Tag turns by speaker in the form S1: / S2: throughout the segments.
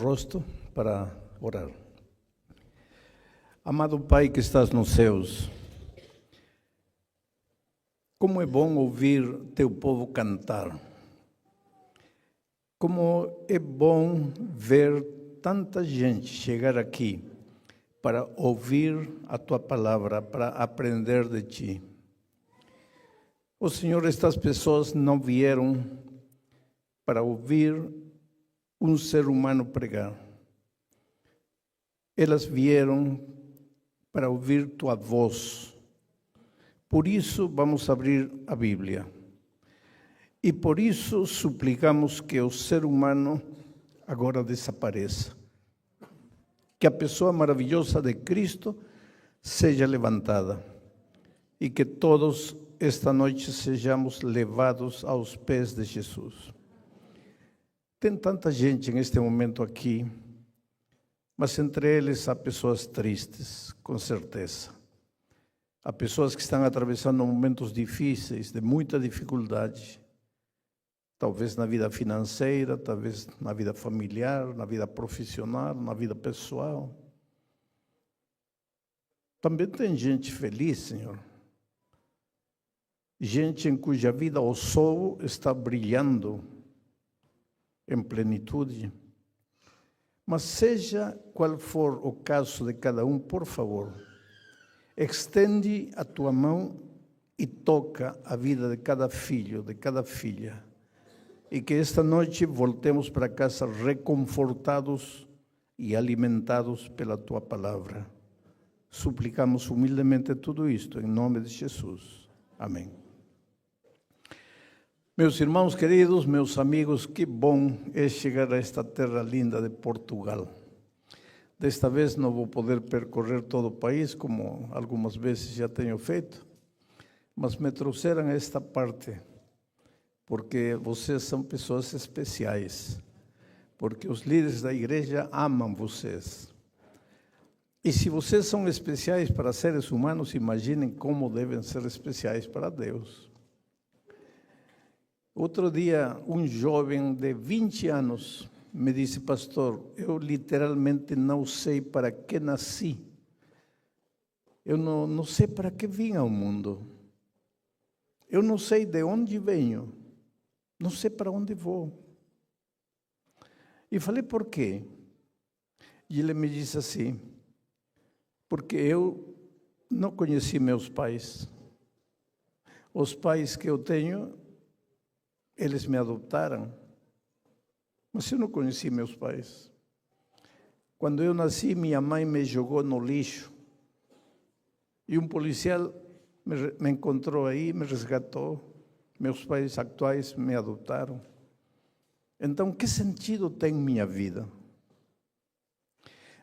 S1: Rosto para orar. Amado Pai que estás nos céus, como é bom ouvir teu povo cantar. Como é bom ver tanta gente chegar aqui para ouvir a tua palavra, para aprender de ti. Oh Senhor, estas pessoas não vieram para ouvir um ser humano pregar. Elas vieram para ouvir tua voz. Por isso vamos abrir a Bíblia. E por isso suplicamos que o ser humano agora desapareça. Que a pessoa maravilhosa de Cristo seja levantada. E que todos esta noite sejamos levados aos pés de Jesus. Tem tanta gente neste momento aqui, mas entre eles há pessoas tristes, com certeza. Há pessoas que estão atravessando momentos difíceis, de muita dificuldade. Talvez na vida financeira, talvez na vida familiar, na vida profissional, na vida pessoal. Também tem gente feliz, Senhor. Gente em cuja vida o sol está brilhando em plenitude. Mas seja qual for o caso de cada um, por favor, estende a tua mão e toca a vida de cada filho, de cada filha. E que esta noite voltemos para casa reconfortados e alimentados pela tua palavra. Suplicamos humildemente tudo isto em nome de Jesus. Amém. Meus irmãos queridos, meus amigos, que bom é chegar a esta terra linda de Portugal. Desta vez não vou poder percorrer todo o país, como algumas vezes já tenho feito, mas me trouxeram a esta parte, porque vocês são pessoas especiais, porque os líderes da igreja amam vocês. E se vocês são especiais para seres humanos, imaginem como devem ser especiais para Deus. Outro dia, um jovem de 20 anos me disse: pastor, eu literalmente não sei para que nasci. Eu não sei para que vim ao mundo. Eu não sei de onde venho. Não sei para onde vou. E falei, por quê? E ele me disse assim: porque eu não conheci meus pais. Os pais que eu tenho, eles me adotaram, mas eu não conheci meus pais. Quando eu nasci, minha mãe me jogou no lixo. E um policial me encontrou aí, me resgatou. Meus pais atuais me adotaram. Então, que sentido tem minha vida?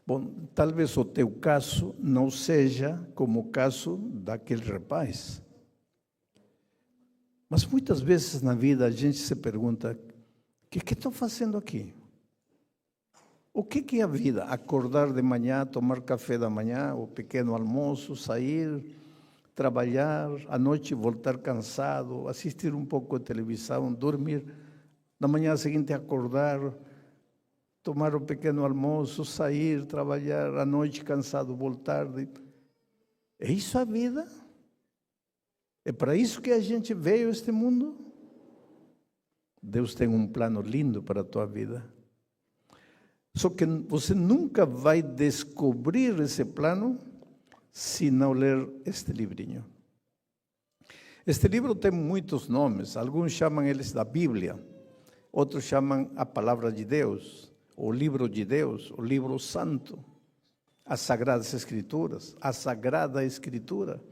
S1: Bom, talvez o teu caso não seja como o caso daquele rapaz. Mas muitas vezes na vida a gente se pergunta: o que estou fazendo aqui? O que é a vida? Acordar de manhã, tomar café da manhã, o pequeno almoço, sair, trabalhar, à noite voltar cansado, assistir um pouco de televisão, dormir, na manhã seguinte acordar, tomar o pequeno almoço, sair, trabalhar, à noite cansado, voltar. É isso a vida? É para isso que a gente veio a este mundo? Deus tem um plano lindo para a tua vida. Só que você nunca vai descobrir esse plano se não ler este livrinho. Este livro tem muitos nomes. Alguns chamam eles da Bíblia. Outros chamam a Palavra de Deus, o Livro de Deus, o Livro Santo, as Sagradas Escrituras, a Sagrada Escritura.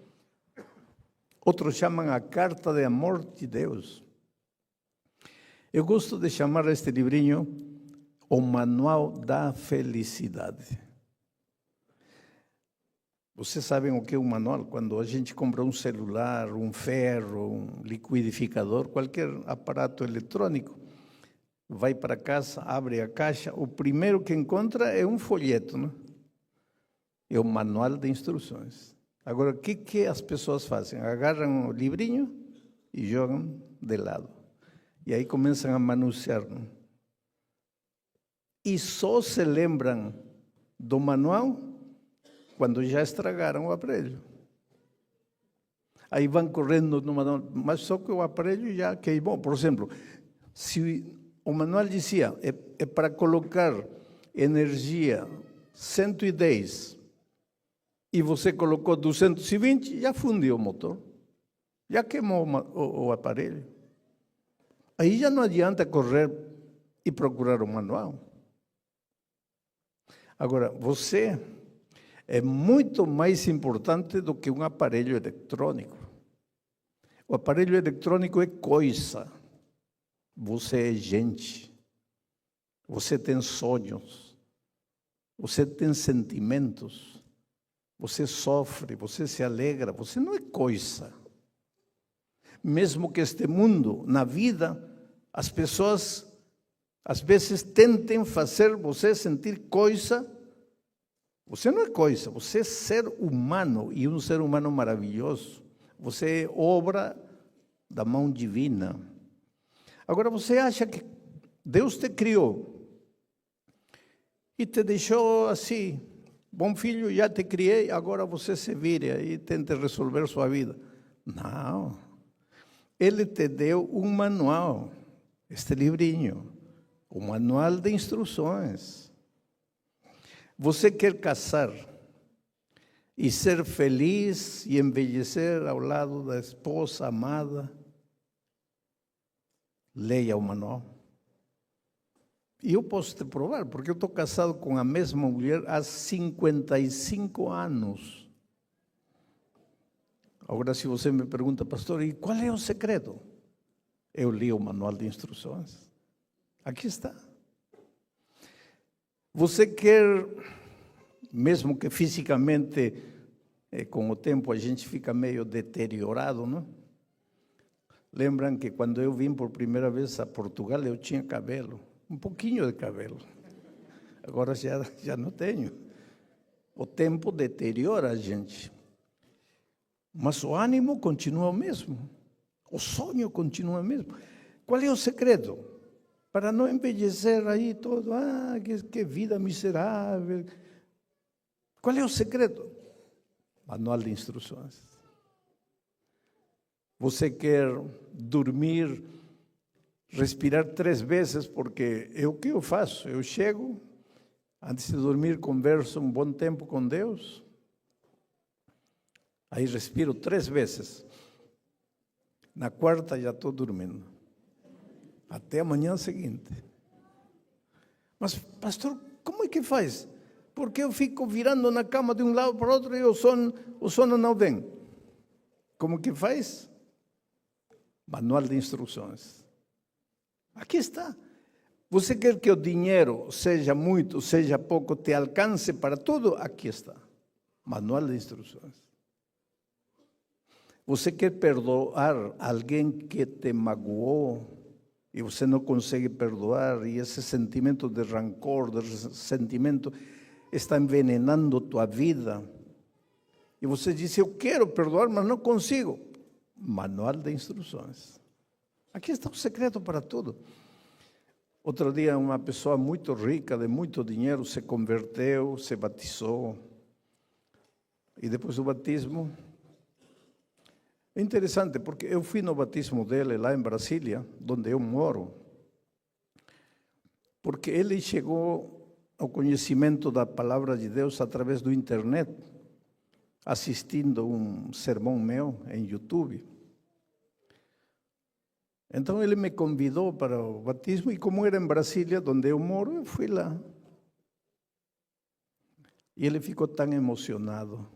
S1: Outros chamam a Carta de Amor de Deus. Eu gosto de chamar este livrinho o Manual da Felicidade. Vocês sabem o que é um manual? Quando a gente compra um celular, um ferro, um liquidificador, qualquer aparato eletrônico, vai para casa, abre a caixa, o primeiro que encontra é um folheto, né? É o manual de instruções. Agora, o que as pessoas fazem? Agarram o livrinho e jogam de lado. E aí começam a manusear, né? e só se lembram do manual quando já estragaram o aparelho. Aí vão correndo no manual, mas só que o aparelho já queimou. Por exemplo, se o manual dizia é para colocar energia 110 e você colocou 220, já fundiu o motor, já queimou o aparelho. Aí já não adianta correr e procurar o manual. Agora, você é muito mais importante do que um aparelho eletrônico. O aparelho eletrônico é coisa. Você é gente. Você tem sonhos. Você tem sentimentos. Você sofre, você se alegra. Você não é coisa. Mesmo que este mundo, na vida, as pessoas às vezes tentem fazer você sentir coisa. Você não é coisa, você é ser humano e um ser humano maravilhoso. Você é obra da mão divina. Agora você acha que Deus te criou e te deixou assim, bom filho, já te criei, agora você se vire e tente resolver sua vida. Não. Ele te deu um manual, este livrinho, o manual de instruções. Você quer casar e ser feliz e envelhecer ao lado da esposa amada? Leia o manual. E eu posso te provar, porque eu estou casado com a mesma mulher há 55 anos. Agora, se você me pergunta, pastor, e qual é o segredo? Eu li o manual de instruções. Aqui está. Você quer, mesmo que fisicamente, com o tempo a gente fica meio deteriorado, não? Lembram que quando eu vim por primeira vez a Portugal, eu tinha cabelo, um pouquinho de cabelo. Agora já não tenho. O tempo deteriora a gente. Mas o ânimo continua o mesmo. O sonho continua o mesmo. Qual é o segredo? Para não envelhecer aí todo, que vida miserável. Qual é o segredo? Manual de instruções. Você quer dormir, respirar 3 vezes, porque é o que eu faço. Eu chego, antes de dormir, converso um bom tempo com Deus. Aí respiro 3 vezes. Na quarta já estou dormindo. Até amanhã seguinte. Mas, pastor, como é que faz? Porque eu fico virando na cama de um lado para o outro e o sono não vem. Como que faz? Manual de instruções. Aqui está. Você quer que o dinheiro, seja muito, seja pouco, te alcance para tudo? Aqui está. Manual de instruções. Você quer perdoar alguém que te magoou e você não consegue perdoar, e esse sentimento de rancor, de ressentimento, está envenenando tua vida. E você diz, eu quero perdoar, mas não consigo. Manual de instruções. Aqui está o segredo para tudo. Outro dia, uma pessoa muito rica, de muito dinheiro, se converteu, se batizou. E depois do batismo, é interessante, porque eu fui no batismo dele lá em Brasília, onde eu moro, porque ele chegou ao conhecimento da palavra de Deus através do internet, assistindo um sermão meu em YouTube. Então ele me convidou para o batismo e como era em Brasília, onde eu moro, eu fui lá. E ele ficou tão emocionado.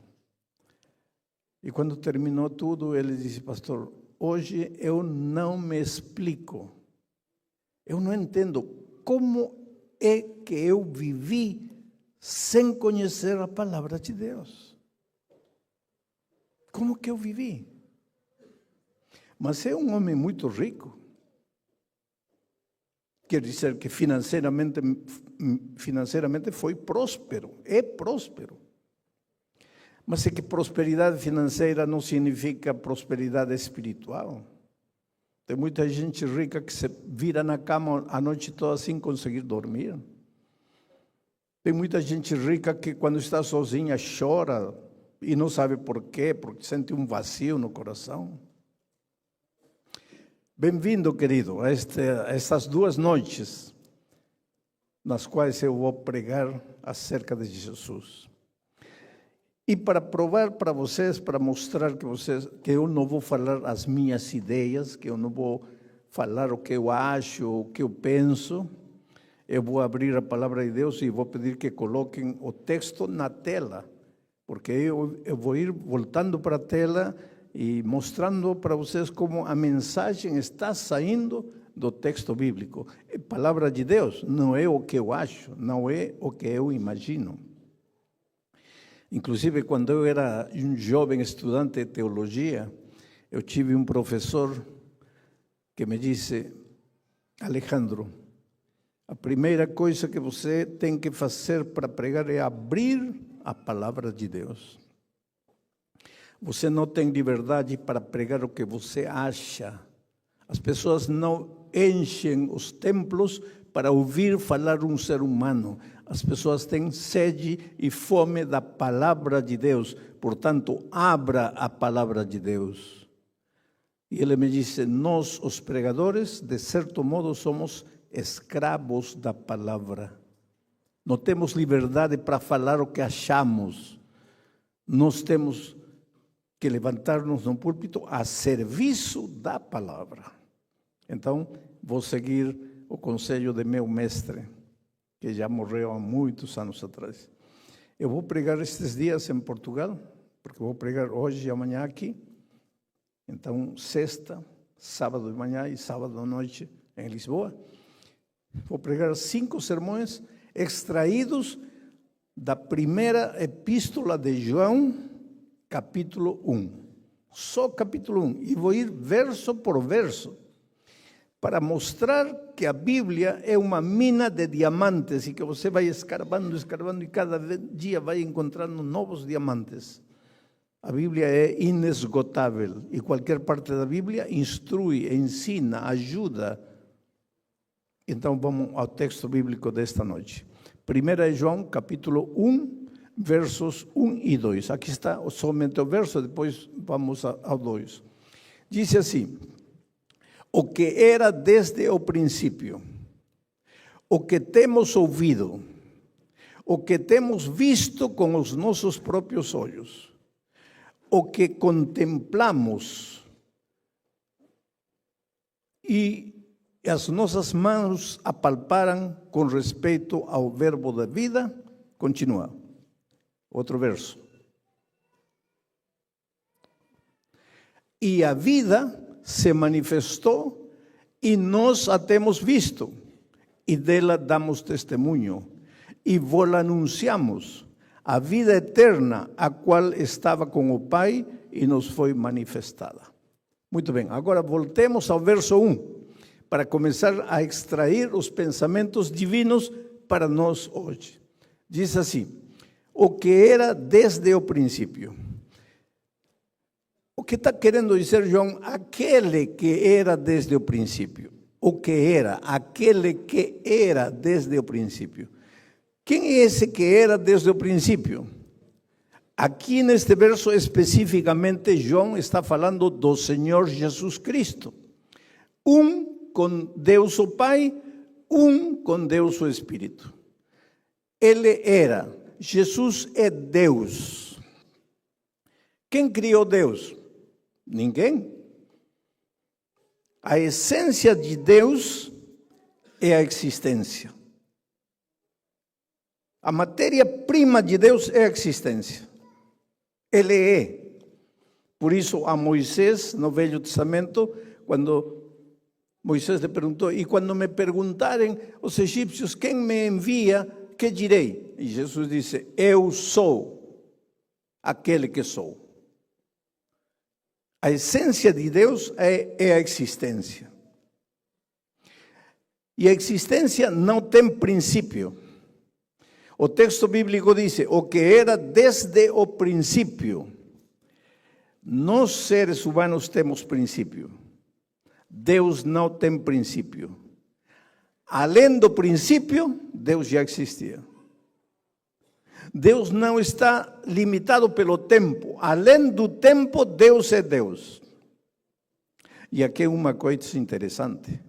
S1: E quando terminou tudo, ele disse, pastor, hoje eu não me explico. Eu não entendo como é que eu vivi sem conhecer a palavra de Deus. Como que eu vivi? Mas é um homem muito rico. Quer dizer que financeiramente foi próspero, é próspero. Mas é que prosperidade financeira não significa prosperidade espiritual. Tem muita gente rica que se vira na cama a noite toda sem conseguir dormir. Tem muita gente rica que quando está sozinha chora e não sabe por quê, porque sente um vazio no coração. Bem-vindo, querido, a estas 2 noites, nas quais eu vou pregar acerca de Jesus. E para provar para vocês, para mostrar que eu não vou falar as minhas ideias, que eu não vou falar o que eu acho, o que eu penso, eu vou abrir a palavra de Deus e vou pedir que coloquem o texto na tela, porque eu vou ir voltando para a tela e mostrando para vocês como a mensagem está saindo do texto bíblico. É palavra de Deus, não é o que eu acho, não é o que eu imagino. Inclusive, quando eu era um jovem estudante de teologia, eu tive um professor que me disse: Alejandro, a primeira coisa que você tem que fazer para pregar é abrir a palavra de Deus. Você não tem liberdade para pregar o que você acha. As pessoas não enchem os templos para ouvir falar um ser humano. As pessoas têm sede e fome da palavra de Deus. Portanto, abra a palavra de Deus. E ele me disse: nós, os pregadores, de certo modo, somos escravos da palavra. Não temos liberdade para falar o que achamos. Nós temos que levantar-nos no púlpito a serviço da palavra. Então, vou seguir o conselho de meu mestre, que já morreu há muitos anos atrás. Eu vou pregar estes dias em Portugal, porque vou pregar hoje e amanhã aqui. Então, sexta, sábado de manhã e sábado à noite em Lisboa. Vou pregar 5 sermões extraídos da primeira epístola de João, capítulo 1. Só capítulo 1. E vou ir verso por verso, para mostrar que a Bíblia é uma mina de diamantes e que você vai escarbando e cada dia vai encontrando novos diamantes. A Bíblia é inesgotável e qualquer parte da Bíblia instrui, ensina, ajuda. Então vamos ao texto bíblico desta noite. 1 João, capítulo 1, versos 1 e 2. Aqui está somente o verso, depois vamos ao 2. Diz assim: o que era desde o princípio, o que temos ouvido, o que temos visto com os nossos próprios olhos, o que contemplamos e as nossas mãos apalparam com respeito ao verbo da vida. Continua. Outro verso. E a vida se manifestou e nós a temos visto, e dela damos testemunho, e vos anunciamos a vida eterna, a qual estava com o Pai e nos foi manifestada. Muito bem, agora voltemos ao verso 1, para começar a extrair os pensamentos divinos para nós hoje. Diz assim: o que era desde o princípio. O que está querendo dizer João? Aquele que era desde o princípio. O que era? Aquele que era desde o princípio. Quem é esse que era desde o princípio? Aqui neste verso especificamente João está falando do Senhor Jesus Cristo. Um com Deus o Pai, um com Deus o Espírito. Ele era. Jesus é Deus. Quem criou Deus? Ninguém. A essência de Deus é a existência. A matéria-prima de Deus é a existência. Ele é. Por isso, a Moisés, no Velho Testamento, quando Moisés lhe perguntou: e quando me perguntarem os egípcios quem me envia, que direi? E Jesus disse: eu sou aquele que sou. A essência de Deus é a existência. E a existência não tem princípio. O texto bíblico diz: o que era desde o princípio. Nós, seres humanos, temos princípio. Deus não tem princípio. Além do princípio, Deus já existia. Deus não está limitado pelo tempo. Além do tempo, Deus é Deus. E aqui é uma coisa interessante.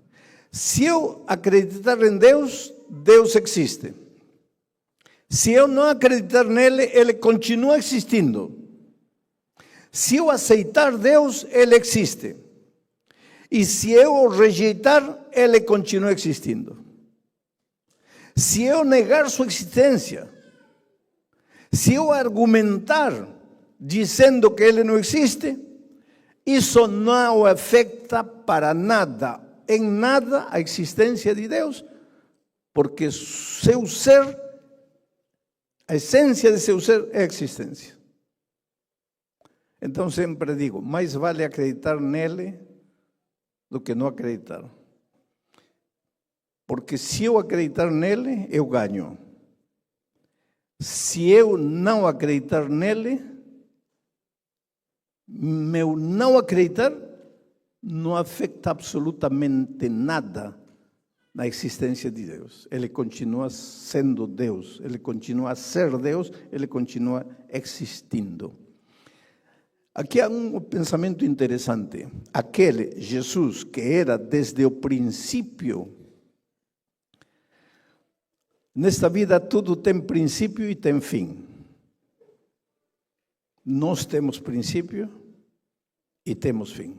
S1: Se eu acreditar em Deus, Deus existe. Se eu não acreditar nele, ele continua existindo. Se eu aceitar Deus, ele existe. E se eu o rejeitar, ele continua existindo. Se eu negar sua existência, se eu argumentar dizendo que ele não existe, isso não afeta para nada, em nada, a existência de Deus, porque seu ser, a essência de seu ser é a existência. Então sempre digo, mais vale acreditar nele do que não acreditar. Porque se eu acreditar nele, eu ganho. Se eu não acreditar nele, meu não acreditar não afeta absolutamente nada na existência de Deus. Ele continua sendo Deus, ele continua a ser Deus, ele continua existindo. Aqui há um pensamento interessante. Aquele Jesus que era desde o princípio. Nesta vida tudo tem princípio e tem fim. Nós temos princípio e temos fim.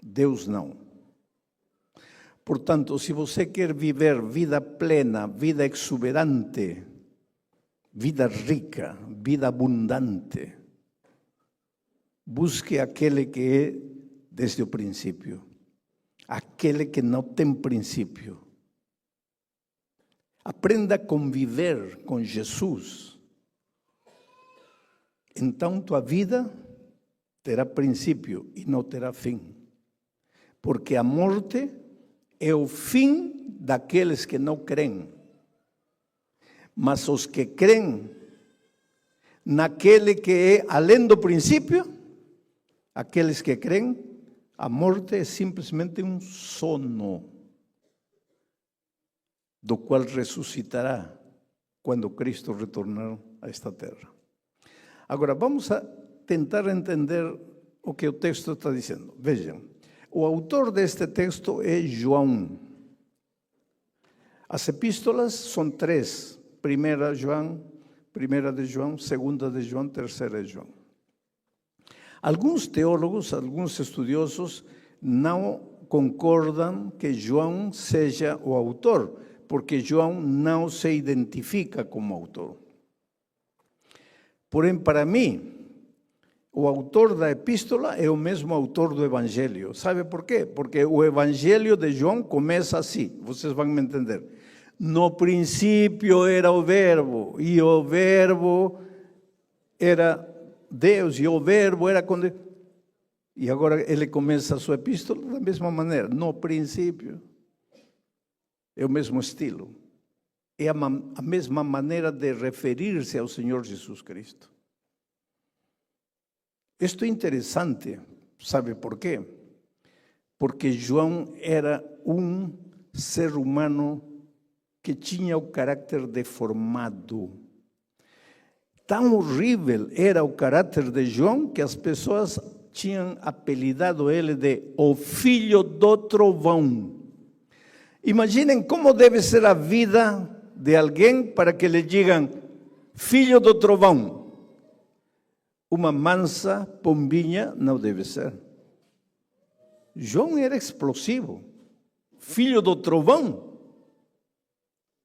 S1: Deus não. Portanto, se você quer viver vida plena, vida exuberante, vida rica, vida abundante, busque aquele que é desde o princípio, aquele que não tem princípio. Aprenda a conviver com Jesus. Então tua vida terá princípio e não terá fim. Porque a morte é o fim daqueles que não creem. Mas os que creem naquele que é além do princípio, aqueles que creem, a morte é simplesmente um sono, do qual ressuscitará quando Cristo retornar a esta terra. Agora, vamos a tentar entender o que o texto está dizendo. Vejam, o autor deste texto é João. As epístolas são três: 1 João, 1 de João, 2 de João, 3 de João. Alguns teólogos, alguns estudiosos não concordam que João seja o autor, porque João não se identifica como autor. Porém, para mim, o autor da epístola é o mesmo autor do Evangelho. Sabe por quê? Porque o Evangelho de João começa assim, vocês vão me entender. No princípio era o Verbo, e o Verbo era Deus, e o Verbo era com Deus. E agora ele começa a sua epístola da mesma maneira, no princípio. É o mesmo estilo. É a mesma maneira de referir-se ao Senhor Jesus Cristo. Isto é interessante, sabe por quê? Porque João era um ser humano que tinha o caráter deformado. Tão horrível era o caráter de João que as pessoas tinham apelidado ele de o filho do trovão. Imaginem como deve ser a vida de alguém para que lhe digam filho do trovão. Uma mansa pombinha não deve ser. João era explosivo. Filho do trovão.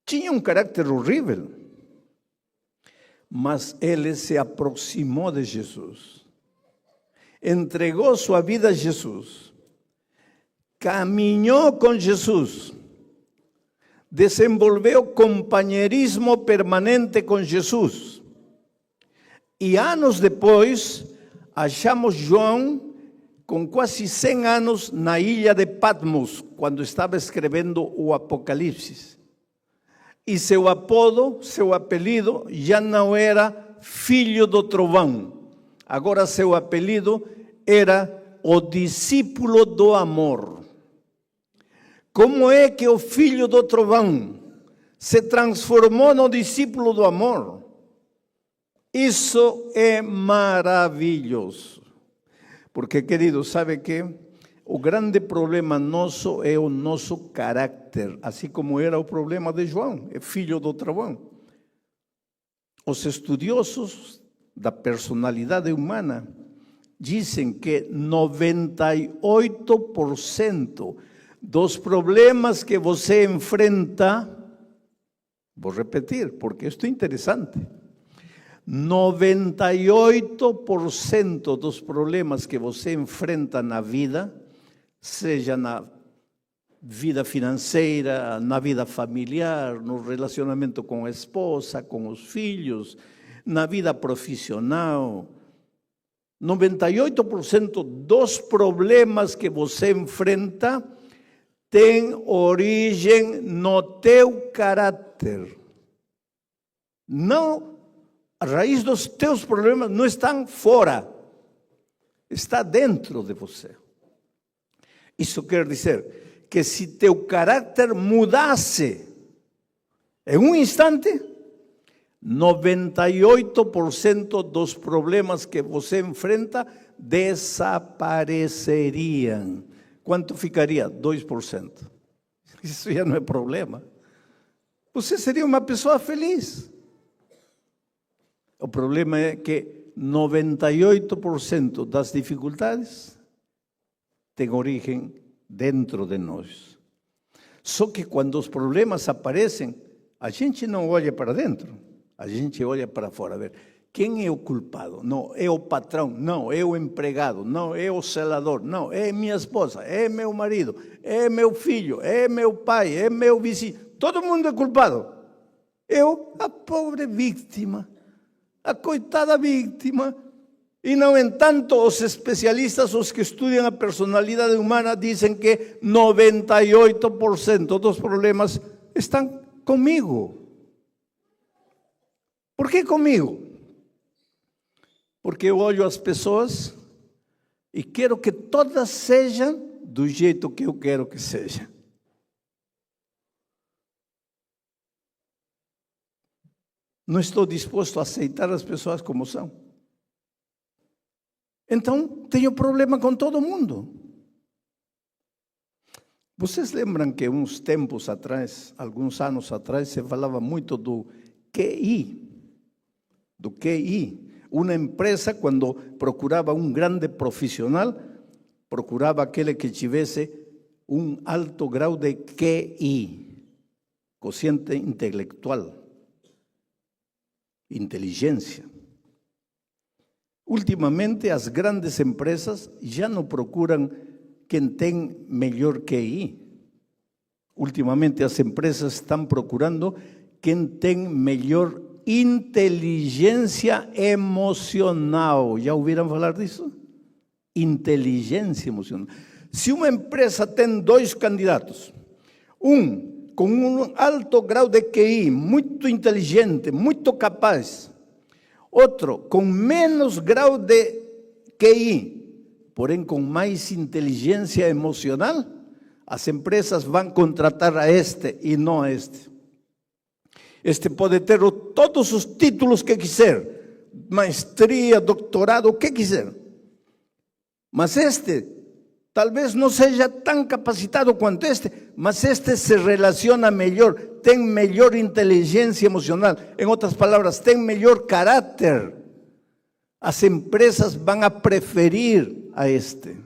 S1: Tinha um caráter horrível. Mas ele se aproximou de Jesus. Entregou sua vida a Jesus. Caminhou com Jesus. Desenvolveu companheirismo permanente com Jesus. E anos depois, achamos João com quase 100 anos na ilha de Patmos, quando estava escrevendo o Apocalipse. E seu apelido, já não era filho do trovão. Agora seu apelido era o discípulo do amor. Como é que o filho do trovão se transformou no discípulo do amor. Isso é maravilhoso. Porque, querido, sabe que o grande problema nosso é o nosso caráter, assim como era o problema de João, é filho do trovão. Os estudiosos da personalidade humana dizem que 98% dos problemas que você enfrenta, vou repetir, porque isto é interessante, 98% dos problemas que você enfrenta na vida, seja na vida financeira, na vida familiar, no relacionamento com a esposa, com os filhos, na vida profissional, 98% dos problemas que você enfrenta tem origem no teu caráter. Não, a raiz dos teus problemas não está fora, está dentro de você. Isso quer dizer que se teu caráter mudasse em um instante, 98% dos problemas que você enfrenta desapareceriam. Quanto ficaria? 2%. Isso já não é problema. Você seria uma pessoa feliz. O problema é que 98% das dificuldades têm origem dentro de nós. Só que quando os problemas aparecem, a gente não olha para dentro, a gente olha para fora. A ver, quem é o culpado? Não, é o patrão. Não, é o empregado. Não, é o zelador. Não, é minha esposa, é meu marido, é meu filho, é meu pai, é meu vizinho. Todo mundo é culpado. Eu, a pobre vítima, a coitada vítima. E, no entanto, os especialistas, os que estudam a personalidade humana, dizem que 98% dos problemas estão comigo. Por que comigo? Porque eu olho as pessoas e quero que todas sejam do jeito que eu quero que sejam. Não estou disposto a aceitar as pessoas como são. Então, tenho problema com todo mundo. Vocês lembram que uns tempos atrás, alguns anos atrás, se falava muito do QI. Do QI. Uma empresa, quando procurava um grande profissional, procurava aquele que tivesse um alto grau de QI, quociente intelectual, inteligência. Ultimamente, as grandes empresas já não procuram quem tem melhor QI. Ultimamente, as empresas estão procurando quem tem melhor inteligência emocional. Já ouviram falar disso? Inteligência emocional. Se uma empresa tem 2 candidatos, um com um alto grau de QI, muito inteligente, muito capaz, outro com menos grau de QI, porém com mais inteligência emocional, as empresas vão contratar a este e não a este. Este pode ter todos os títulos que quiser, maestria, doutorado, o que quiser. Mas este talvez não seja tão capacitado quanto este, mas este se relaciona melhor, tem melhor inteligência emocional. Em outras palavras, tem melhor caráter. As empresas vão a preferir a este.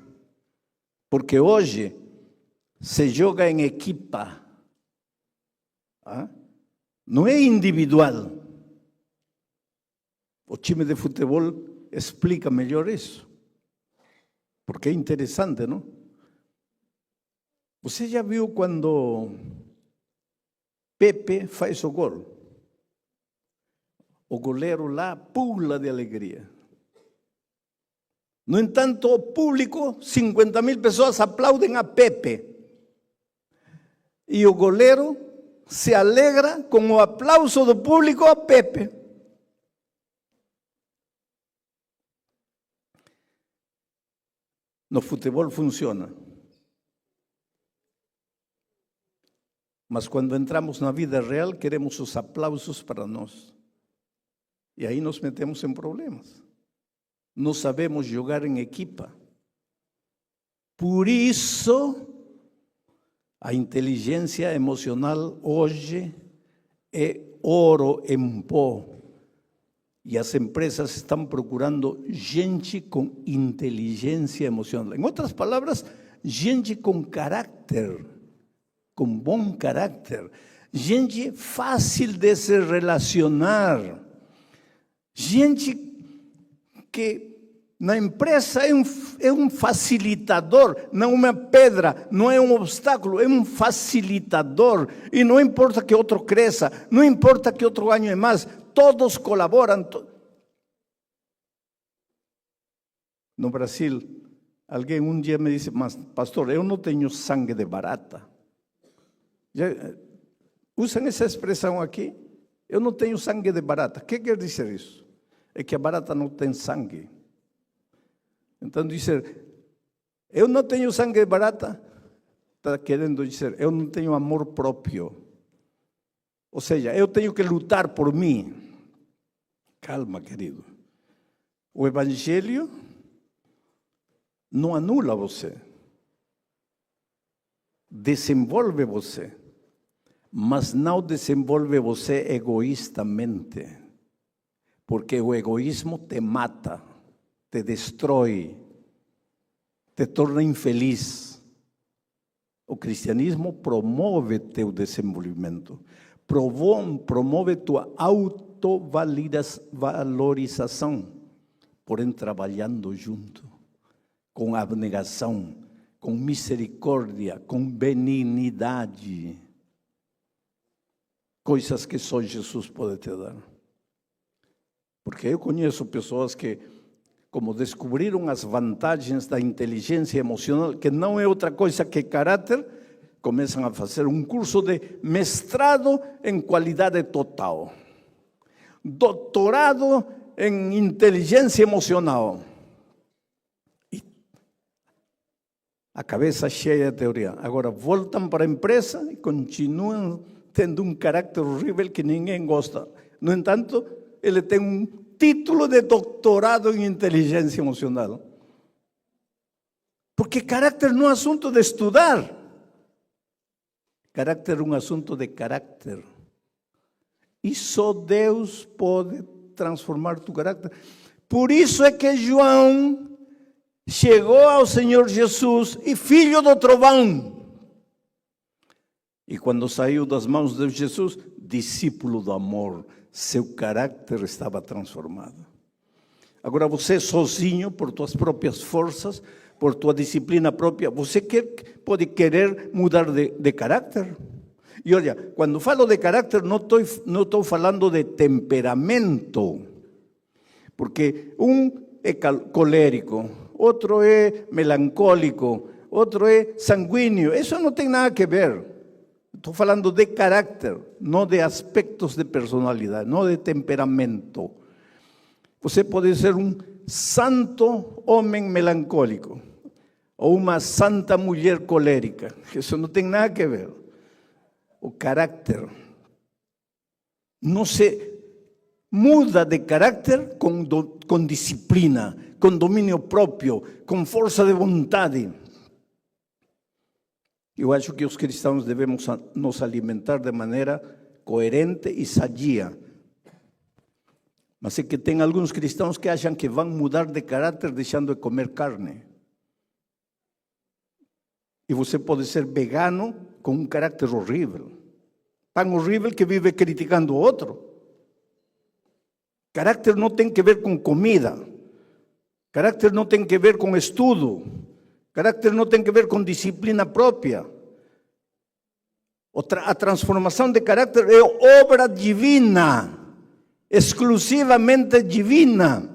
S1: Porque hoje se joga em equipa. Não é individual. O time de futebol explica melhor isso. Porque é interessante, não? Você já viu quando Pepe faz o gol? O goleiro lá pula de alegria. No entanto, o público, 50.000 pessoas aplaudem a Pepe. E o goleiro se alegra com o aplauso do público a Pepe. No futebol funciona. Mas quando entramos na vida real, queremos os aplausos para nós. E aí nos metemos em problemas. Não sabemos jogar em equipa. Por isso, a inteligência emocional hoje é ouro em pó. E as empresas estão procurando gente com inteligência emocional. Em outras palavras, gente com caráter, com bom caráter. Gente fácil de se relacionar. Gente que na empresa é um facilitador, não uma pedra, não é um obstáculo, é um facilitador. E não importa que outro cresça, não importa que outro ganhe mais, todos colaboram. No Brasil, alguém um dia me disse, mas pastor, eu não tenho sangue de barata. Usam essa expressão aqui? Eu não tenho sangue de barata. O que quer dizer isso? É que a barata não tem sangue. Então dizer, eu não tenho sangue de barata, está querendo dizer, eu não tenho amor próprio. Ou seja, eu tenho que lutar por mim. Calma, querido. O Evangelho não anula você. Desenvolve você. Mas não desenvolve você egoístamente. Porque o egoísmo te mata, te destrói, te torna infeliz. O cristianismo promove teu desenvolvimento, promove tua autovalorização, porém trabalhando junto, com abnegação, com misericórdia, com benignidade. Coisas que só Jesus pode te dar. Porque eu conheço pessoas que, como descobriram as vantagens da inteligência emocional, que não é outra coisa que caráter, começam a fazer um curso de mestrado em qualidade total, doutorado em inteligência emocional. E a cabeça cheia de teoria. Agora voltam para a empresa e continuam tendo um caráter horrível que ninguém gosta. No entanto, ele tem um título de doutorado em inteligência emocional. Porque caráter não é assunto de estudar. Caráter é um assunto de caráter. E só Deus pode transformar tu caráter. Por isso é que João chegou ao Senhor Jesus e filho do trovão. E quando saiu das mãos de Jesus, discípulo do amor, seu caráter estava transformado. Agora você sozinho, por tuas próprias forças, por tua disciplina própria, você pode querer mudar de caráter. E olha, quando falo de caráter, não estou falando de temperamento, porque um é colérico, outro é melancólico, outro é sanguíneo. Isso não tem nada a ver. Estou falando de caráter, não de aspectos de personalidade, não de temperamento. Você pode ser um santo homem melancólico ou uma santa mulher colérica. Isso não tem nada a ver. O caráter não se muda de caráter com disciplina, com domínio próprio, com força de vontade. Eu acho que os cristãos devemos nos alimentar de maneira coerente e sadia. Mas é que tem alguns cristãos que acham que vão mudar de caráter deixando de comer carne. E você pode ser vegano com um caráter horrível. Tão horrível que vive criticando o outro. Caráter não tem que ver com comida. Caráter não tem que ver com estudo. Caráter não tem que ver com disciplina própria. A transformação de caráter é obra divina, exclusivamente divina.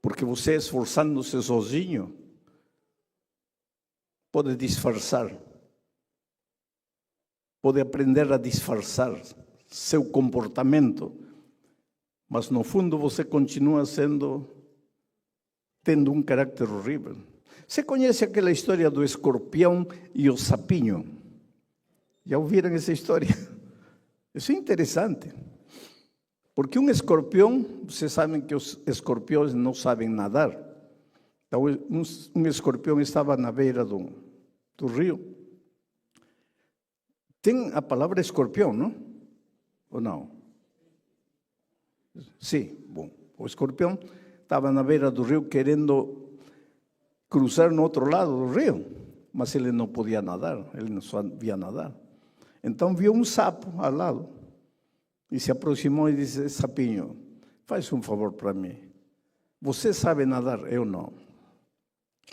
S1: Porque você, esforçando-se sozinho, pode disfarçar, pode aprender a disfarçar seu comportamento, mas no fundo você continua tendo um caráter horrível. Você conhece aquela história do escorpião e o sapinho? Já ouviram essa história? Isso é interessante. Porque um escorpião, vocês sabem que os escorpiões não sabem nadar. Então, um escorpião estava na beira do rio. Tem a palavra escorpião, não? Ou não? Sim, bom. O escorpião estava na beira do rio querendo cruzar no outro lado do rio, mas ele não podia nadar, ele não sabia nadar. Então viu um sapo ao lado e se aproximou e disse: sapinho, faz um favor para mim. Você sabe nadar, eu não.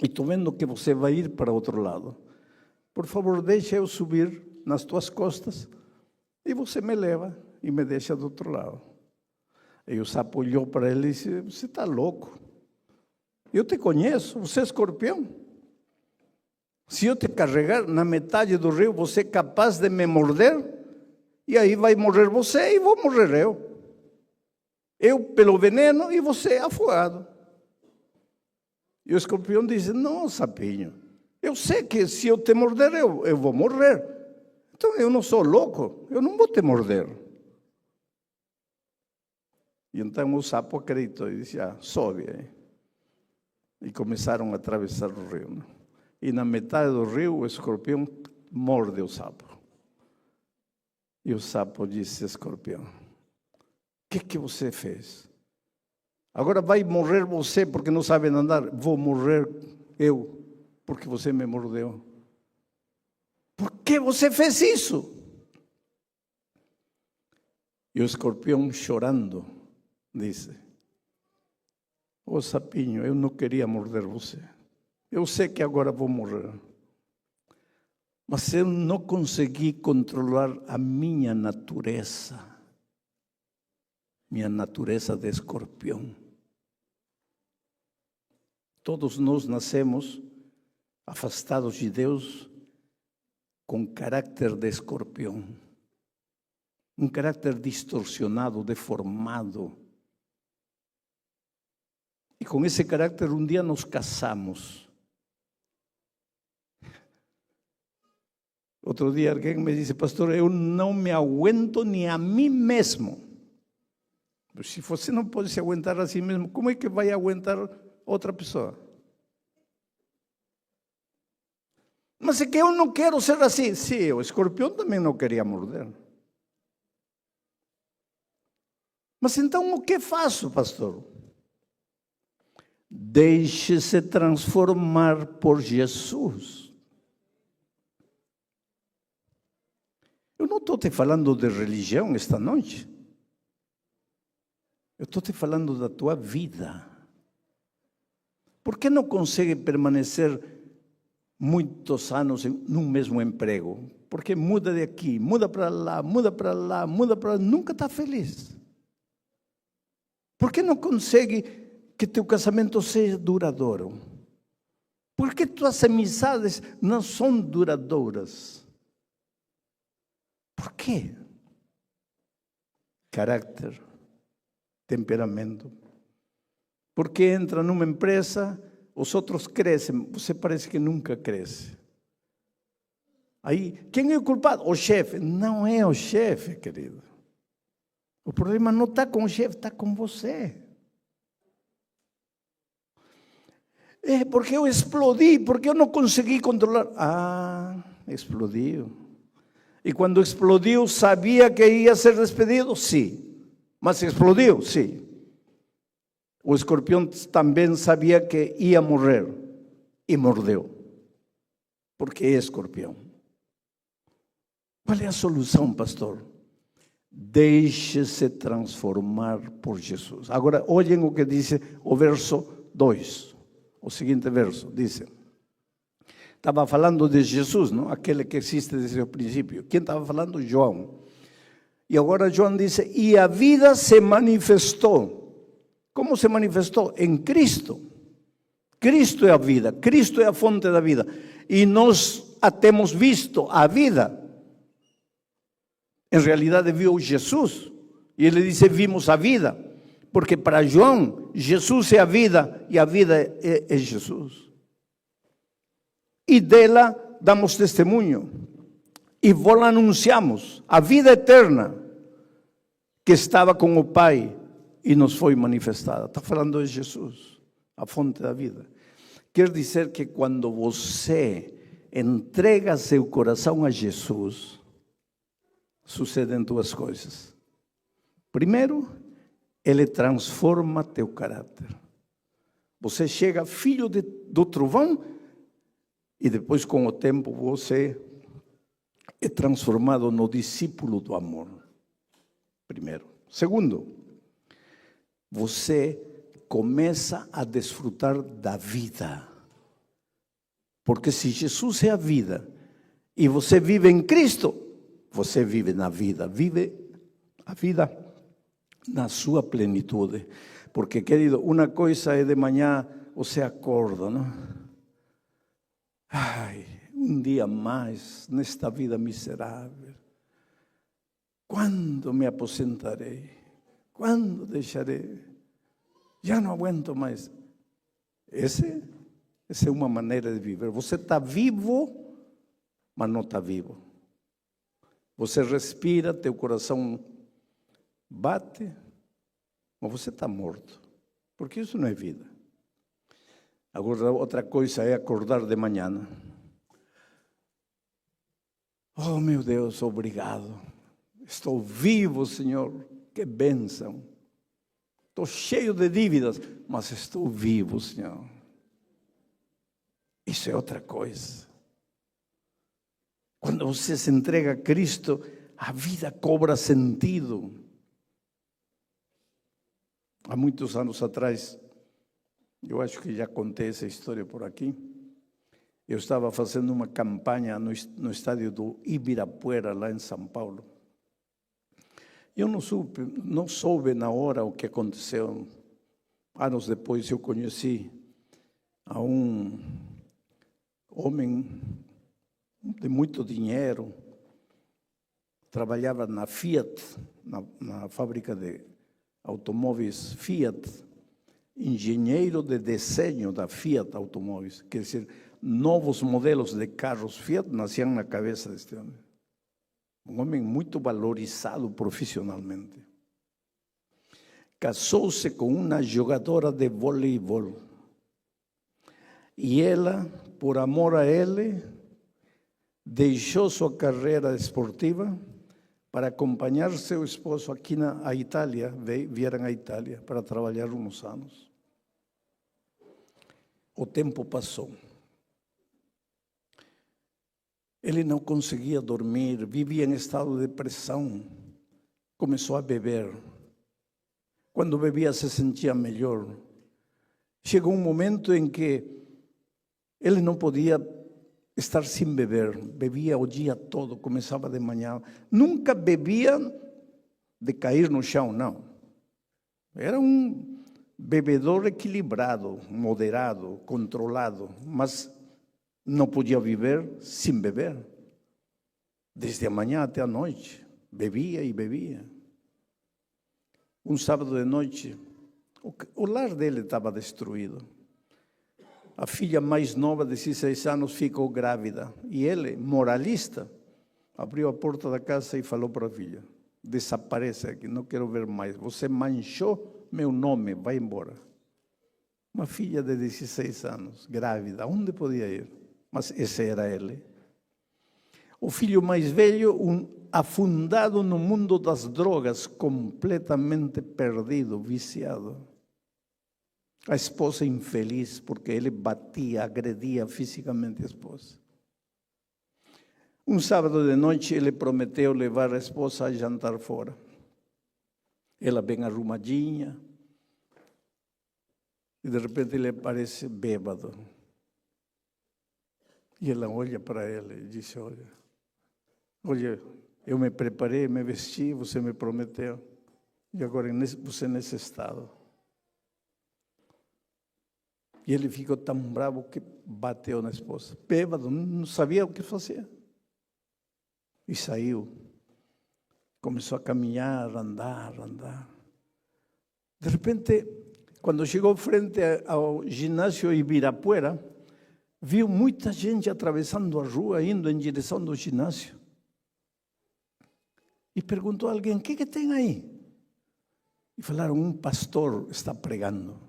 S1: E estou vendo que você vai ir para outro lado. Por favor, deixa eu subir nas tuas costas e você me leva e me deixa do outro lado. E o sapo olhou para ele e disse: você está louco? Eu te conheço, você é escorpião. Se eu te carregar na metade do rio, você é capaz de me morder? E aí vai morrer você e vou morrer eu. Eu pelo veneno e você afogado. E o escorpião disse: não, sapinho, eu sei que se eu te morder, eu vou morrer. Então eu não sou louco, eu não vou te morder. E então o sapo acreditou e disse: sobe aí. E começaram a atravessar o rio. Né? E na metade do rio, o escorpião morde o sapo. E o sapo disse: escorpião, o que você fez? Agora vai morrer você porque não sabe nadar. Vou morrer eu porque você me mordeu. Por que você fez isso? E o escorpião, chorando, disse: ô sapinho, eu não queria morder você. Eu sei que agora vou morrer. Mas eu não consegui controlar a minha natureza de escorpião. Todos nós nascemos afastados de Deus com caráter de escorpião. Um caráter distorcionado, deformado. E com esse caráter um dia nos casamos. Outro dia alguém me disse: pastor, eu não me aguento nem a mim mesmo. Se você não pode se aguentar a si mesmo, como é que vai aguentar outra pessoa? Mas é que eu não quero ser assim. Sim, o escorpião também não queria morder. Mas então o que faço, pastor? Deixe-se transformar por Jesus. Eu não estou te falando de religião esta noite. Eu estou te falando da tua vida. Por que não consegue permanecer muitos anos num mesmo emprego? Porque muda de aqui, muda para lá, muda para lá, muda para lá, nunca está feliz. Por que não consegue que teu casamento seja duradouro? Por que tuas amizades não são duradouras? Por quê? Caráter, temperamento. Porque entra numa empresa, os outros crescem, você parece que nunca cresce. Aí, quem é o culpado? O chefe. Não é o chefe, querido. O problema não está com o chefe, está com você. É porque eu explodi, porque eu não consegui controlar. Ah, explodiu. E quando explodiu, sabia que ia ser despedido? Sim. Mas explodiu? Sim. O escorpião também sabia que ia morrer e mordeu. Porque é escorpião. Qual é a solução, pastor? Deixe-se transformar por Jesus. Agora, olhem o que diz o verso 2. O seguinte verso, diz... Estava falando de Jesus, não? Aquele que existe desde o princípio. Quem estava falando? João. E agora João diz: e a vida se manifestou. Como se manifestou? Em Cristo. Cristo é a vida, Cristo é a fonte da vida. E nós a temos visto, a vida. Em realidade viu Jesus. E ele disse: vimos a vida. Porque para João, Jesus é a vida e a vida é Jesus. e dela damos testemunho. E vos anunciamos a vida eterna que estava com o Pai e nos foi manifestada. Está falando de Jesus, a fonte da vida. Quer dizer que quando você entrega seu coração a Jesus, sucedem duas coisas. Primeiro, Ele transforma teu caráter. Você chega filho do trovão e depois, com o tempo, você é transformado no discípulo do amor. Primeiro. Segundo, você começa a desfrutar da vida. Porque se Jesus é a vida e você vive em Cristo, você vive na vida, vive a vida na sua plenitude. Porque, querido, uma coisa é de manhã você acorda, não? Ai, um dia mais nesta vida miserável. Quando me aposentarei? Quando deixarei? Já não aguento mais. Essa é uma maneira de viver. Você está vivo, mas não está vivo. Você respira, teu coração bate, mas você está morto. Porque isso não é vida. Agora, outra coisa é acordar de manhã. Oh, meu Deus, obrigado. Estou vivo, Senhor. Que bênção. Estou cheio de dívidas, mas estou vivo, Senhor. Isso é outra coisa. Quando você se entrega a Cristo, a vida cobra sentido. Há muitos anos atrás, eu acho que já contei essa história por aqui, eu estava fazendo uma campanha no estádio do Ibirapuera, lá em São Paulo. Eu não soube na hora o que aconteceu. Anos depois eu conheci a um homem de muito dinheiro, trabalhava na Fiat, na fábrica de automóveis Fiat, engenheiro de desenho da Fiat Automóveis, quer dizer, novos modelos de carros Fiat nasciam na cabeça deste homem. Um homem muito valorizado profissionalmente. Casou-se com uma jogadora de voleibol. E ela, por amor a ele, deixou sua carreira esportiva para acompanhar seu esposo aqui na Itália, vieram à Itália para trabalhar uns anos. O tempo passou. Ele não conseguia dormir, vivia em estado de depressão. Começou a beber. Quando bebia se sentia melhor. Chegou um momento em que ele não podia estar sem beber. Bebia o dia todo, começava de manhã. Nunca bebia de cair no chão, não. Era um bebedor equilibrado, moderado, controlado, mas não podia viver sem beber. Desde a manhã até a noite, bebia e bebia. Um sábado de noite, o lar dele estava destruído. A filha mais nova, de 16 anos, ficou grávida. E ele, moralista, abriu a porta da casa e falou para a filha: desaparece aqui, não quero ver mais. Você manchou meu nome, vai embora. Uma filha de 16 anos, grávida, onde podia ir? Mas esse era ele. O filho mais velho, afundado no mundo das drogas, completamente perdido, viciado. A esposa infeliz, porque ele batia, agredia fisicamente a esposa. Um sábado de noite, ele prometeu levar a esposa a jantar fora. Ela bem arrumadinha, e de repente ele aparece bêbado. E ela olha para ele e disse: olha, eu me preparei, me vesti, você me prometeu, e agora você nesse estado. E ele ficou tão bravo que bateu na esposa. Bêbado, não sabia o que fazer. E saiu. Começou a caminhar, andar. De repente, quando chegou frente ao ginásio Ibirapuera, viu muita gente atravessando a rua, indo em direção do ginásio. E perguntou a alguém: o que tem aí? E falaram: um pastor está pregando.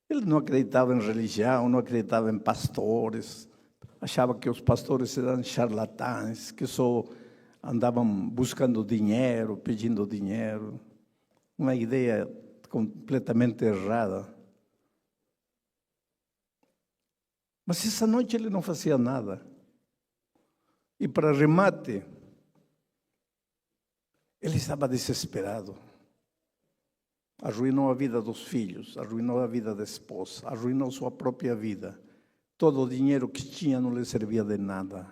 S1: Ele não acreditava em religião, não acreditava em pastores. Achava que os pastores eram charlatães, que só andavam buscando dinheiro, pedindo dinheiro. Uma ideia completamente errada. Mas essa noite ele não fazia nada. E para remate, ele estava desesperado. Arruinou a vida dos filhos, arruinou a vida da esposa, arruinou sua própria vida. Todo o dinheiro que tinha não lhe servia de nada.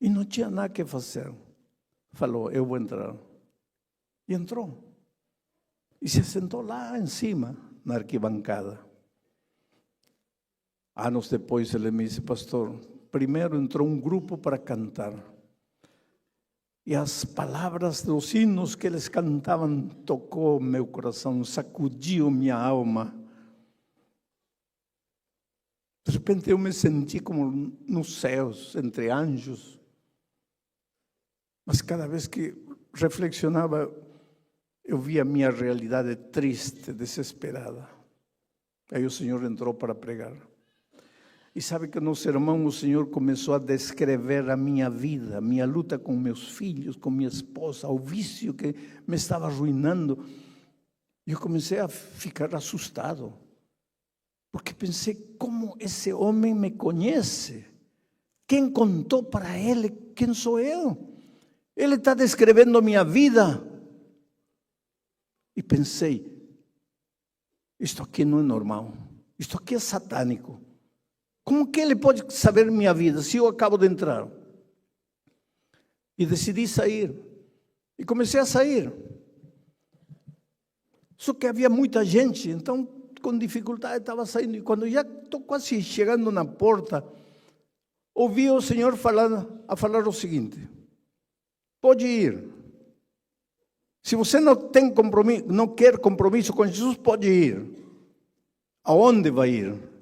S1: E não tinha nada que fazer. Falou: eu vou entrar. E entrou. E se sentou lá em cima, na arquibancada. Anos depois ele me disse: pastor, primeiro entrou um grupo para cantar. E as palavras dos hinos que eles cantavam tocou meu coração, sacudiu minha alma. De repente eu me senti como nos céus, entre anjos. Mas cada vez que reflexionava, eu via a minha realidade triste, desesperada. Aí o Senhor entrou para pregar. E sabe que no sermão o Senhor começou a descrever a minha vida, a minha luta com meus filhos, com minha esposa, o vício que me estava arruinando. E eu comecei a ficar assustado, porque pensei: como esse homem me conhece? Quem contou para ele quem sou eu? Ele está descrevendo a minha vida. E pensei: isto aqui não é normal, isto aqui é satânico. Como que ele pode saber minha vida se eu acabo de entrar? E decidi sair. E comecei a sair. Só que havia muita gente, então com dificuldade estava saindo. E quando já estou quase chegando na porta, ouvi o Senhor falar o seguinte: pode ir. Se você não tem compromisso, não quer compromisso com Jesus, pode ir. Aonde vai ir?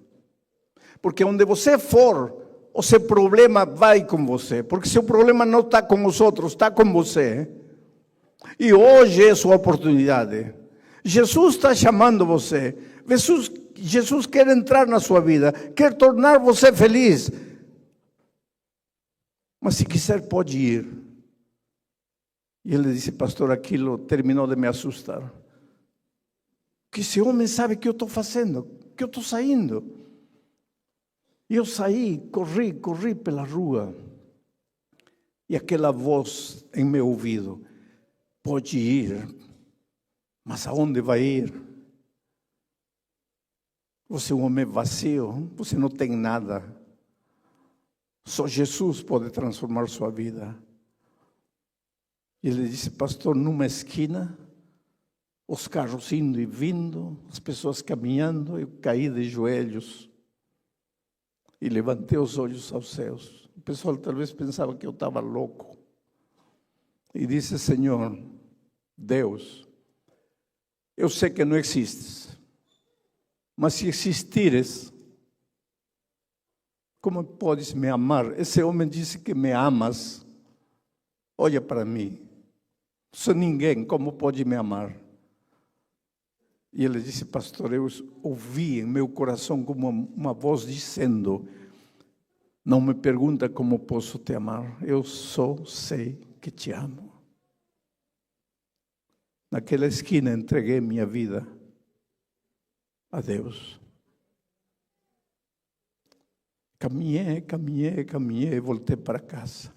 S1: Porque onde você for, o seu problema vai com você. Porque seu problema não está com os outros, está com você. E hoje é sua oportunidade. Jesus está chamando você. Jesus quer entrar na sua vida, quer tornar você feliz. Mas se quiser, pode ir. E ele disse: pastor, aquilo terminou de me assustar. Que esse homem sabe o que eu estou fazendo, que eu estou saindo. E eu saí, corri pela rua. E aquela voz em meu ouvido: pode ir, mas aonde vai ir? Você é um homem vazio, você não tem nada. Só Jesus pode transformar sua vida. E ele disse: pastor, numa esquina, os carros indo e vindo, as pessoas caminhando, eu caí de joelhos. E levantei os olhos aos céus. O pessoal talvez pensava que eu estava louco. E disse: Senhor, Deus, eu sei que não existes, mas se existires, como podes me amar? Esse homem disse que me amas. Olha para mim, sou ninguém, como pode me amar? E ele disse: pastor, eu ouvi em meu coração como uma voz dizendo: não me pergunta como posso te amar, eu só sei que te amo. Naquela esquina entreguei minha vida a Deus. Caminhei, voltei para casa.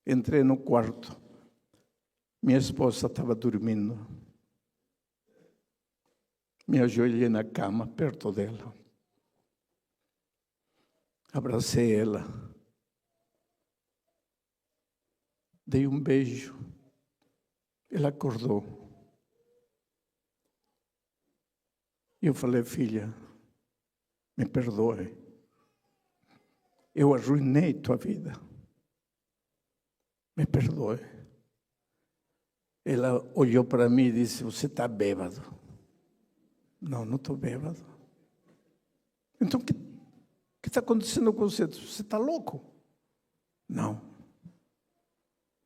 S1: Entrei no quarto, minha esposa estava dormindo. Me ajoelhei na cama, perto dela. Abracei ela. Dei um beijo. Ela acordou. E eu falei: filha, me perdoe. Eu arruinei tua vida. Me perdoe. Ela olhou para mim e disse: você está bêbado. Não estou bêbado. Então, o que está acontecendo com você? Você está louco? Não.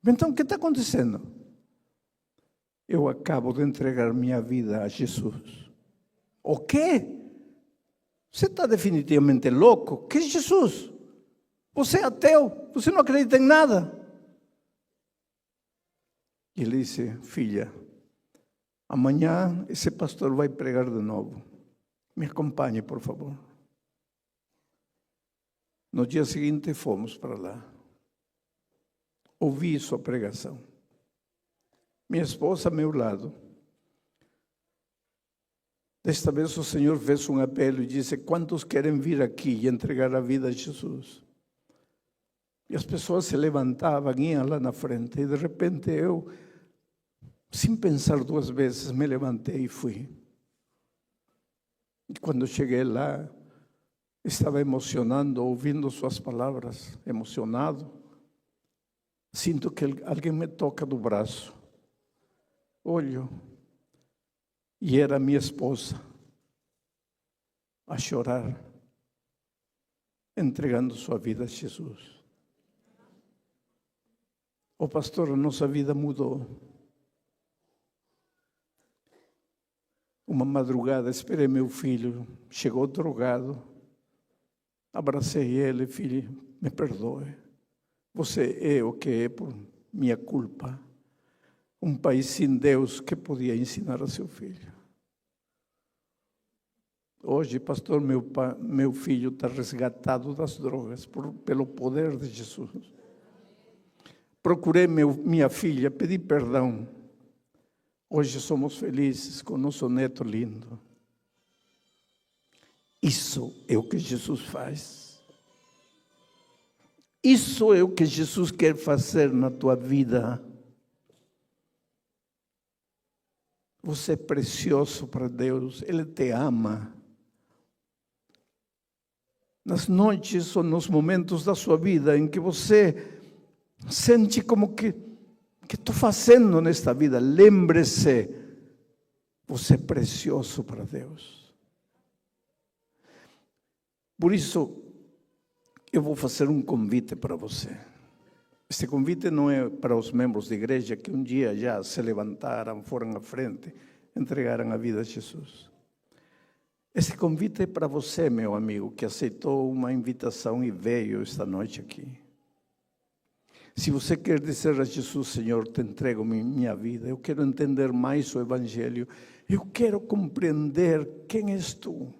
S1: Então, o que está acontecendo? Eu acabo de entregar minha vida a Jesus. O quê? Você está definitivamente louco? Que Jesus? Você é ateu? Você não acredita em nada? E ele disse, filha, amanhã esse pastor vai pregar de novo. Me acompanhe, por favor. No dia seguinte fomos para lá. Ouvi sua pregação. Minha esposa ao meu lado. Desta vez o Senhor fez um apelo e disse, quantos querem vir aqui e entregar a vida a Jesus? E as pessoas se levantavam, iam lá na frente, e de repente eu, sem pensar duas vezes, me levantei e fui. E quando cheguei lá, estava emocionando, ouvindo suas palavras, emocionado. Sinto que alguém me toca do braço. Olho, e era minha esposa, a chorar, entregando sua vida a Jesus. O pastor, a nossa vida mudou. Uma madrugada, esperei meu filho, chegou drogado, abracei ele, filho, me perdoe. Você é o que é por minha culpa. Um país sem Deus que podia ensinar a seu filho. Hoje, pastor, meu filho está resgatado das drogas pelo poder de Jesus. Procurei minha filha, pedi perdão. Hoje somos felizes com nosso neto lindo. Isso é o que Jesus faz. Isso é o que Jesus quer fazer na tua vida. Você é precioso para Deus, Ele te ama. Nas noites ou nos momentos da sua vida em que você sente como que estou fazendo nesta vida, lembre-se, você é precioso para Deus. Por isso, eu vou fazer um convite para você. Este convite não é para os membros da igreja que um dia já se levantaram, foram à frente, entregaram a vida a Jesus. Este convite é para você, meu amigo, que aceitou uma invitação e veio esta noite aqui. Se você quer dizer a Jesus, Senhor, te entrego minha vida, eu quero entender mais o Evangelho, eu quero compreender quem és tu.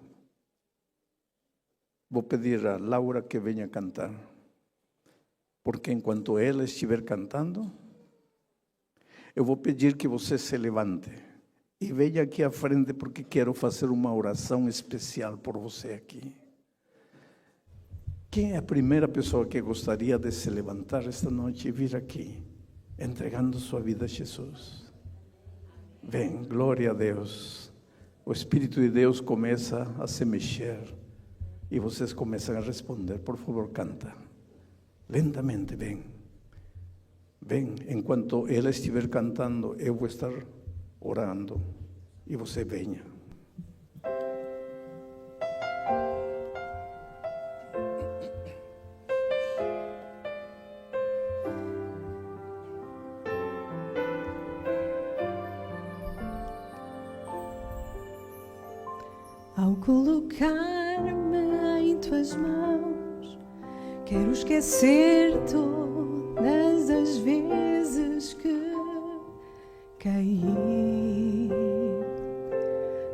S1: Vou pedir a Laura que venha cantar. Porque enquanto ela estiver cantando, eu vou pedir que você se levante e venha aqui à frente, porque quero fazer uma oração especial por você aqui. Quem é a primeira pessoa que gostaria de se levantar esta noite e vir aqui, entregando sua vida a Jesus? Vem, glória a Deus. O Espírito de Deus começa a se mexer e vocês começam a responder. Por favor, canta. Lentamente, vem. Vem, enquanto ela estiver cantando, eu vou estar orando e você venha.
S2: Ao colocar-me em tuas mãos, quero esquecer todas as vezes que caí.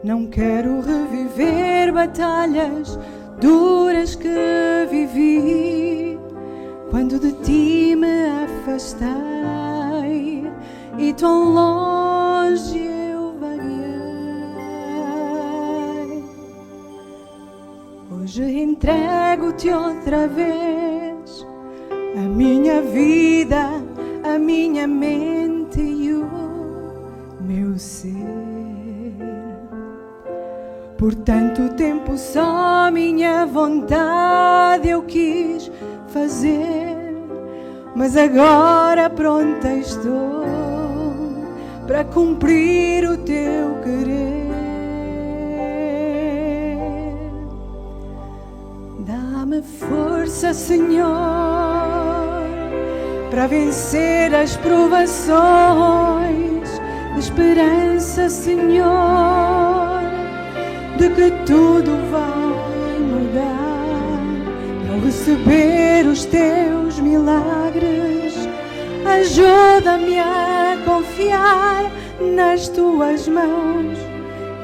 S2: Não quero reviver batalhas duras que vivi quando de ti me afastei e tão longe eu vaguei. Hoje entrego-te outra vez a minha vida, a minha mente e o meu ser. Por tanto tempo só minha vontade eu quis fazer, mas agora pronta estou para cumprir o teu querer. Dá-me força, Senhor, para vencer as provações. Esperança, Senhor, de que tudo vai mudar. Ao receber os teus milagres, ajuda-me a confiar nas tuas mãos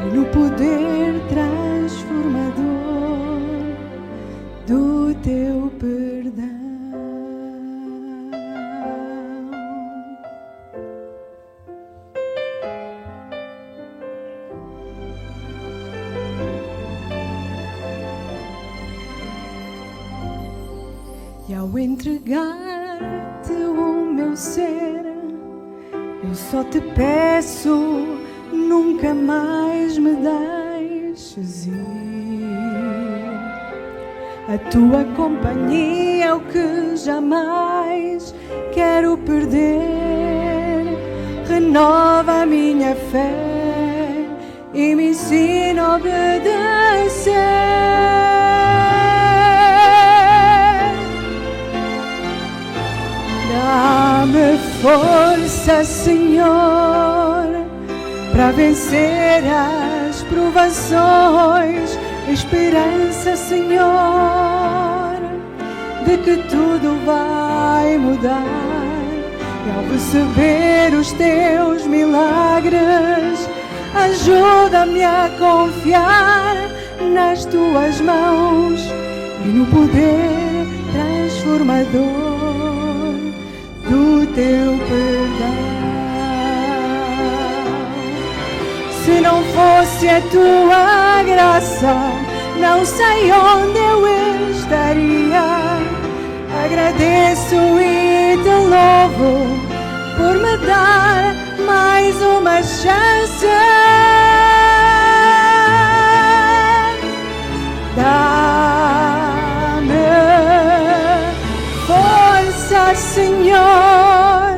S2: e no poder transformador do teu perdão. E ao entregar-te o meu ser, eu só te peço, nunca mais me deixes ir. A tua companhia é o que jamais quero perder. Renova a minha fé e me ensina a obedecer. Dá-me força, Senhor, para vencer as provações. Esperança, Senhor, de que tudo vai mudar. E ao receber os teus milagres, ajuda-me a confiar nas tuas mãos e no poder transformador do teu perdão. Se não fosse a tua graça, não sei onde eu estaria. Agradeço e te louvo por me dar mais uma chance. Dá-me força, Senhor,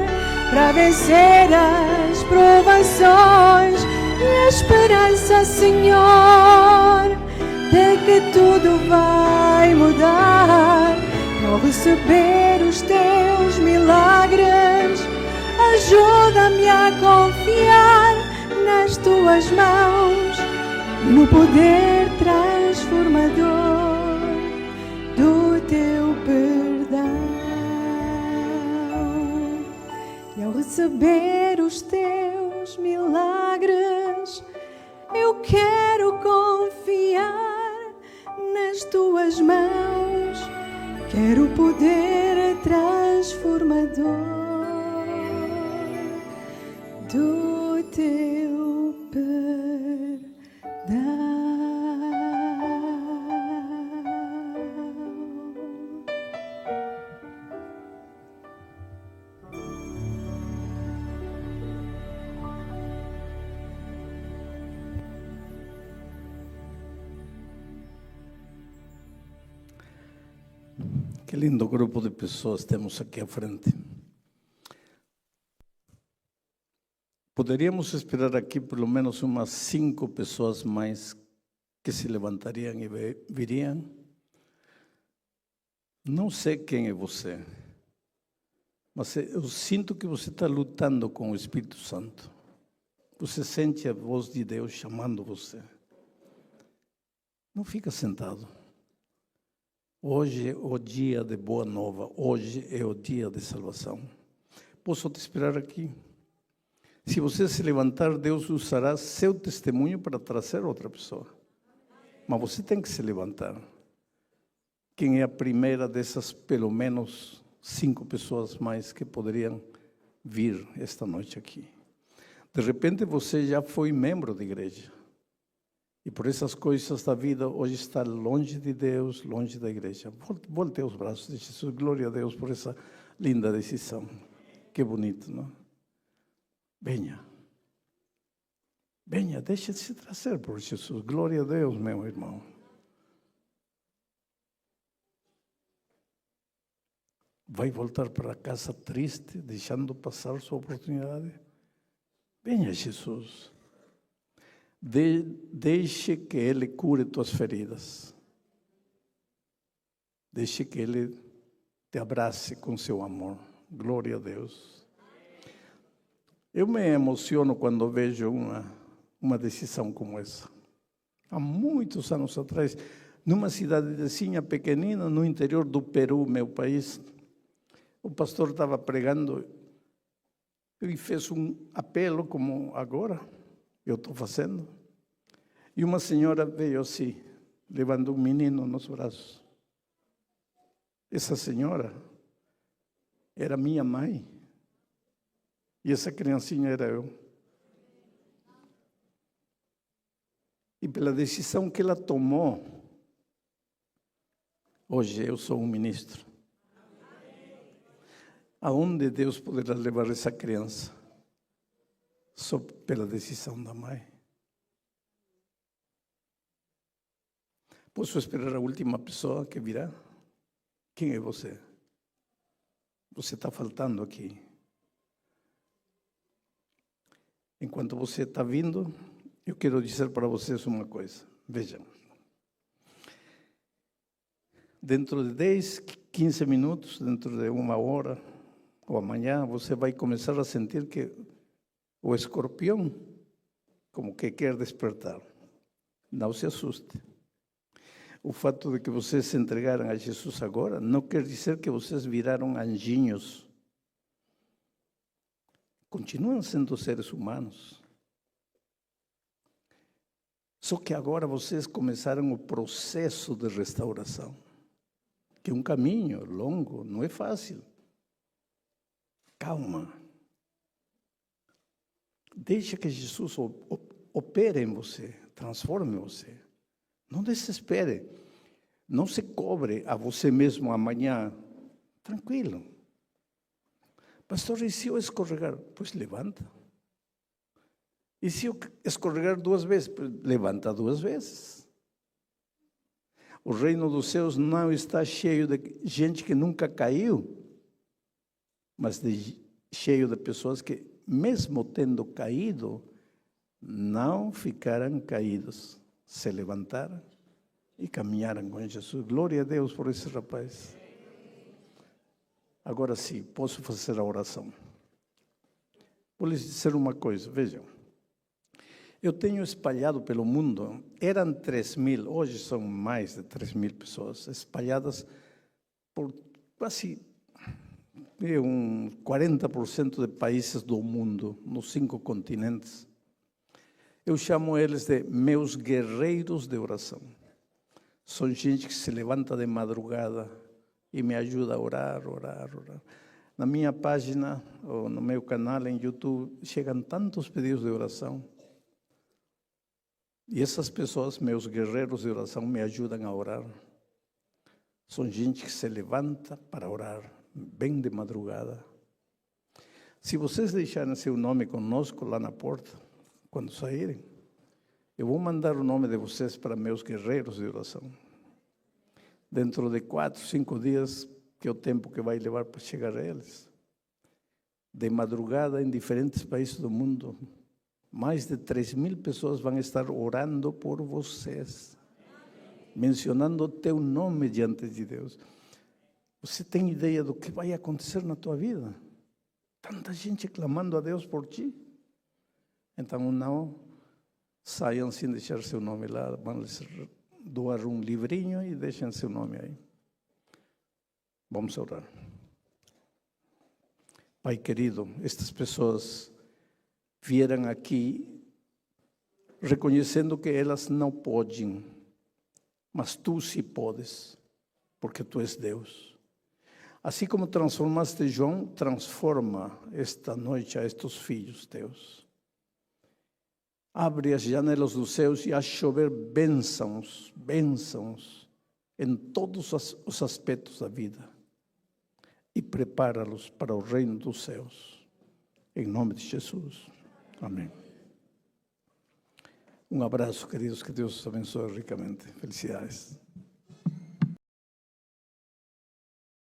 S2: para vencer as provações. E esperança, Senhor, de que tudo vai mudar. Ao receber os teus milagres, ajuda-me a confiar nas tuas mãos e no poder transformador do teu perdão. E ao receber os teus milagres, eu quero confiar nas tuas mãos. Quero o poder transformador do teu perdão.
S1: Que lindo grupo de pessoas temos aqui à frente. Poderíamos esperar aqui pelo menos umas 5 pessoas mais que se levantariam e viriam. Não sei quem é você, mas eu sinto que você está lutando com o Espírito Santo. Você sente a voz de Deus chamando você. Não fica sentado. Hoje é o dia de boa nova. Hoje é o dia de salvação. Posso te esperar aqui. Se você se levantar, Deus usará seu testemunho para trazer outra pessoa. Mas você tem que se levantar. Quem é a primeira dessas, pelo menos 5 pessoas mais que poderiam vir esta noite aqui? De repente você já foi membro da igreja. E por essas coisas da vida, hoje está longe de Deus, longe da igreja. Volte aos braços de Jesus. Glória a Deus por essa linda decisão. Que bonito, não? Venha. Venha, deixe-se trazer por Jesus. Glória a Deus, meu irmão. Vai voltar para casa triste, deixando passar sua oportunidade? Venha, Jesus. Deixe que Ele cure tuas feridas. Deixe que Ele te abrace com seu amor. Glória a Deus. Eu me emociono quando vejo uma decisão como essa. Há muitos anos atrás, numa cidadezinha pequenina, no interior do Peru, meu país, o pastor estava pregando e fez um apelo como agora eu estou fazendo. E uma senhora veio assim, levando um menino nos braços. Essa senhora era minha mãe. E essa criancinha era eu. E pela decisão que ela tomou, hoje eu sou um ministro. Aonde Deus poderá levar essa criança? Só pela decisão da mãe. Posso esperar a última pessoa que virá? Quem é você? Você está faltando aqui. Enquanto você está vindo, eu quero dizer para vocês uma coisa. Vejam. Dentro de 10, 15 minutos, dentro de uma hora ou amanhã, você vai começar a sentir que o escorpião como que quer despertar. Não se assuste. O fato de que vocês se entregaram a Jesus agora não quer dizer que vocês viraram anjinhos. Continuam sendo seres humanos. Só que agora vocês começaram o processo de restauração, que é um caminho longo, não é fácil. Calma. Deixa que Jesus opere em você, transforme você. Não desespere. Não se cobre a você mesmo amanhã. Tranquilo. Pastor, e se eu escorregar? Pois levanta. E se eu escorregar 2 vezes? Levanta 2 vezes. O reino dos céus não está cheio de gente que nunca caiu, mas cheio de pessoas que, mesmo tendo caído, não ficaram caídos. Se levantaram e caminharam com Jesus. Glória a Deus por esse rapaz. Agora sim, posso fazer a oração. Vou lhes dizer uma coisa, vejam. Eu tenho espalhado pelo mundo, eram 3.000, hoje são mais de 3.000 pessoas, espalhadas por quase 40% de países do mundo, nos 5 continentes. Eu chamo eles de meus guerreiros de oração. São gente que se levanta de madrugada e me ajuda a orar. Na minha página, ou no meu canal em YouTube, chegam tantos pedidos de oração. E essas pessoas, meus guerreiros de oração, me ajudam a orar. São gente que se levanta para orar, bem de madrugada. Se vocês deixarem seu nome conosco lá na porta, quando saírem, eu vou mandar o nome de vocês para meus guerreiros de oração. Dentro de 4, 5 dias, que é o tempo que vai levar para chegar a eles. De madrugada, em diferentes países do mundo, mais de 3.000 pessoas vão estar orando por vocês, mencionando o teu nome diante de Deus. Você tem ideia do que vai acontecer na tua vida? Tanta gente clamando a Deus por ti. Então, não saiam sem deixar seu nome lá. Vão lhes doar um livrinho e deixem seu nome aí. Vamos orar. Pai querido, estas pessoas vieram aqui reconhecendo que elas não podem, mas tu sim podes, porque tu és Deus. Assim como transformaste João, transforma esta noite a estes filhos teus. Abre as janelas dos céus e há chover bênçãos em todos os aspectos da vida. E prepara-los para o reino dos céus. Em nome de Jesus. Amém. Um abraço, queridos. Que Deus os abençoe ricamente. Felicidades.